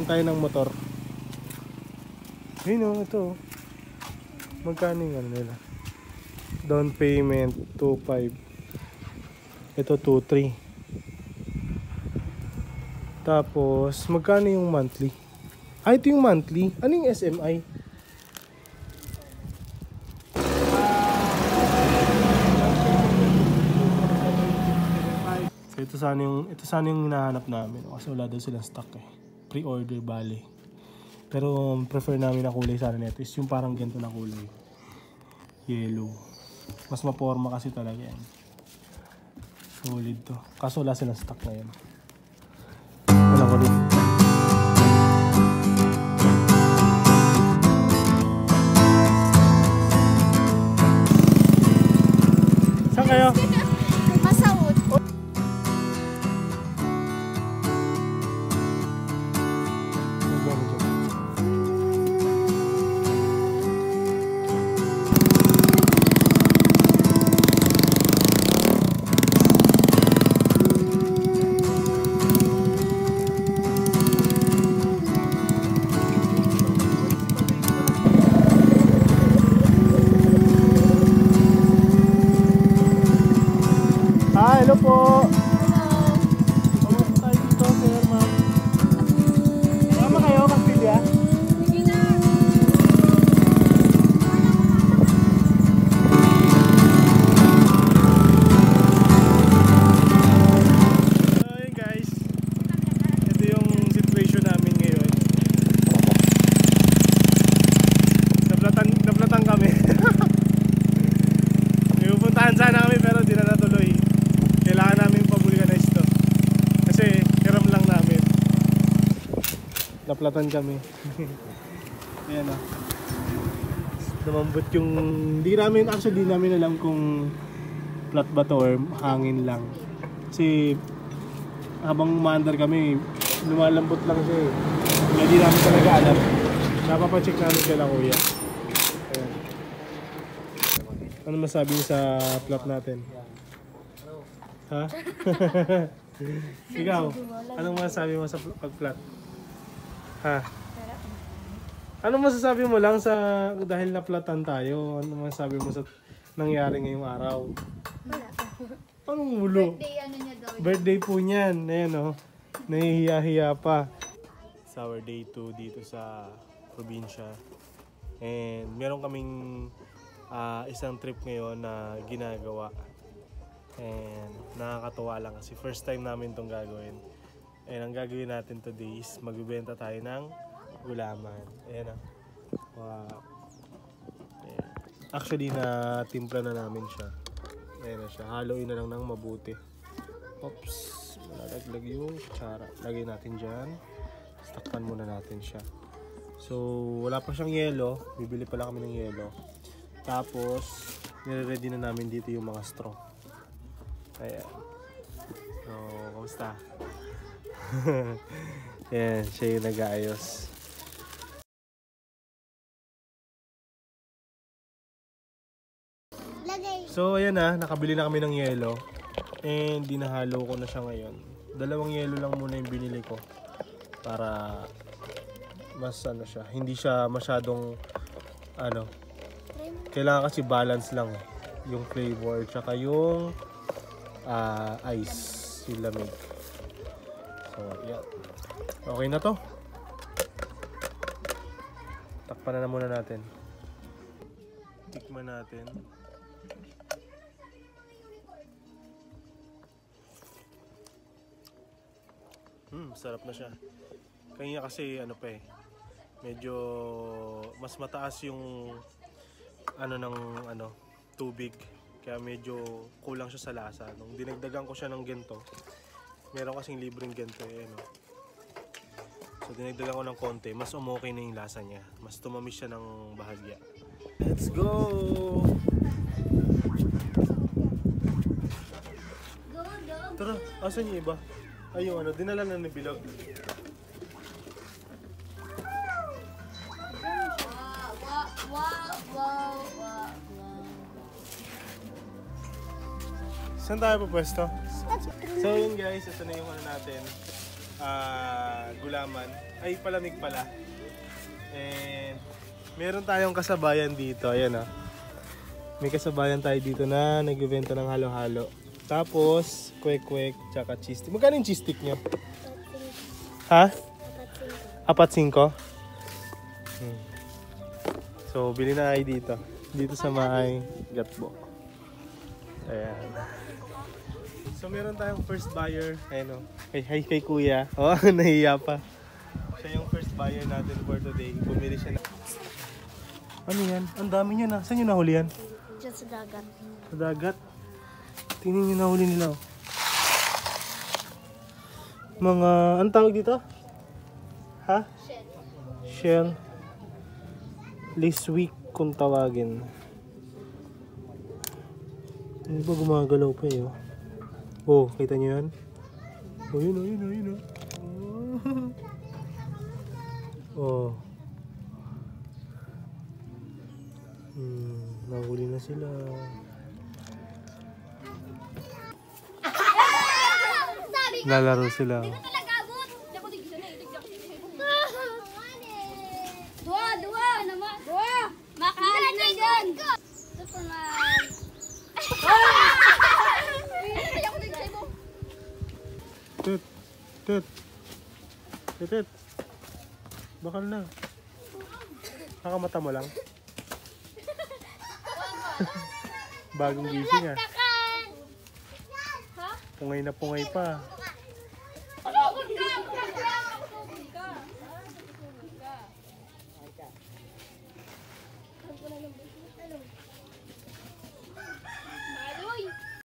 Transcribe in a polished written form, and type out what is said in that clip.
tayo ng motor. Ayun o, ito. Magkano yung ano nila? Down payment, 2.5. Ito, 2.3. Tapos, magkano yung monthly? Ah, ito yung monthly. Ano yung SMI? So, ito sana yung hinahanap namin. Kasi wala daw silang stock eh. Pre-order bali. Pero prefer namin na kulay sana nito is yung parang ganito na kulay. Yellow. Mas maporma kasi talaga yan. Solid to. Kaso wala silang stock ngayon. Wala ko rin. Saan kayo? Masaud. Hello po. Hello. Pumunta tayo dito, sir, ma'am. Sama kayo, Magpilya? Sige na. So, ayun guys. Ito yung situation namin ngayon. Naplatan kami. May pupuntahan sana kami pero di na natuloy. Kailangan namin pabulganize to. Kasi hiram lang namin. Naplatan kami. Ayan o. Lumambot yung... Di namin alam kung flat ba to or hangin lang. Kasi habang umaandar kami, lumalambot lang siya eh. Hindi namin talaga alam. Napapacheck namin kala kuya. Ayan. Ano masabi niyo sa flat natin? Ha? Ikaw, anong masasabi mo sa pag-flat? Ha? Anong masasabi mo lang sa dahil naplatan tayo? Anong masasabi mo sa nangyari ngayong araw? Wala. Anong mulo? Birthday ano niya daw. Birthday po niyan. Ayan o. Nahihiya-hiya pa. It's our day 2 dito sa probinsya. And meron kaming isang trip ngayon na ginagawa. And nakakatuwa lang kasi first time namin itong gagawin. And ang gagawin natin today is magbibenta tayo ng gulaman. Ayan o. Wow. Ayan. Actually na-timpla na namin siya. Ayan na siya. Haluin na lang ng mabuti. Oops. Malalaglag yung kutsara. Lagay natin dyan. Takpan muna natin siya. So wala pa siyang yelo. Bibili pala kami ng yelo. Tapos nire-ready na namin dito yung mga straw. Ayan. So, kamusta? Ayan, siya yung nag-aayos. So, ayan na. Nakabili na kami ng yelo. And dinahalo ko na siya ngayon. 2 yelo lang muna yung binili ko. Para mas ano siya. Hindi siya masyadong ano. Kailangan kasi balance lang. Yung flavor. Tsaka yung ice, yung lamig. So, yeah. Okay na to. Takpan na muna natin. Tikman natin. Sarap na siya. Kanya kasi ano pa eh. Medyo mas mataas yung tubig. Kaya medyo kulang siya sa lasa. Nung dinagdagan ko siya ng gento, meron kasing libreng gento eh, no? So dinagdagan ko ng konti, mas umokay na yung lasa niya. Mas tumamis siya ng bahagya. Let's go! Tara, asan yung iba? Ay, yung dinala na ni Bilog. Saan tayo pupwesto? So yun guys, ito na yung natin. Gulaman. Ay, palamig pala. And meron tayong kasabayan dito. Ayan oh. May kasabayan tayo dito na nagbebenta ng halo-halo. Tapos, kwek-kwek, tsaka cheese stick. Magkano yung cheese stick nyo? Ha? 4.5? So, bili na kayo dito. Dito sa may Gatbo. Ayan. So, meron tayong first buyer. Ayan o. Kay kuya. Oh, nahiya pa. Siya yung first buyer natin for today. Bumili siya na. Ano yan? Ang dami niya na. Saan yung nahuli yan? Diyan sa dagat. Sa dagat. Tingnan yung nahuli nila. Oh. Mga, anong tawag dito? Ha? Shell. This week kung tawagin. Hindi ba gumagalaw pa eh? Oh, kita nyo yan? Oh, yun. Oh. Nahuli na sila. Lalaro sila. Dua naman. Makahalin na dyan. Superman. Tit. Bakal na. Kakamata mo lang. Bagong gising ah. Pungay na pungay pa.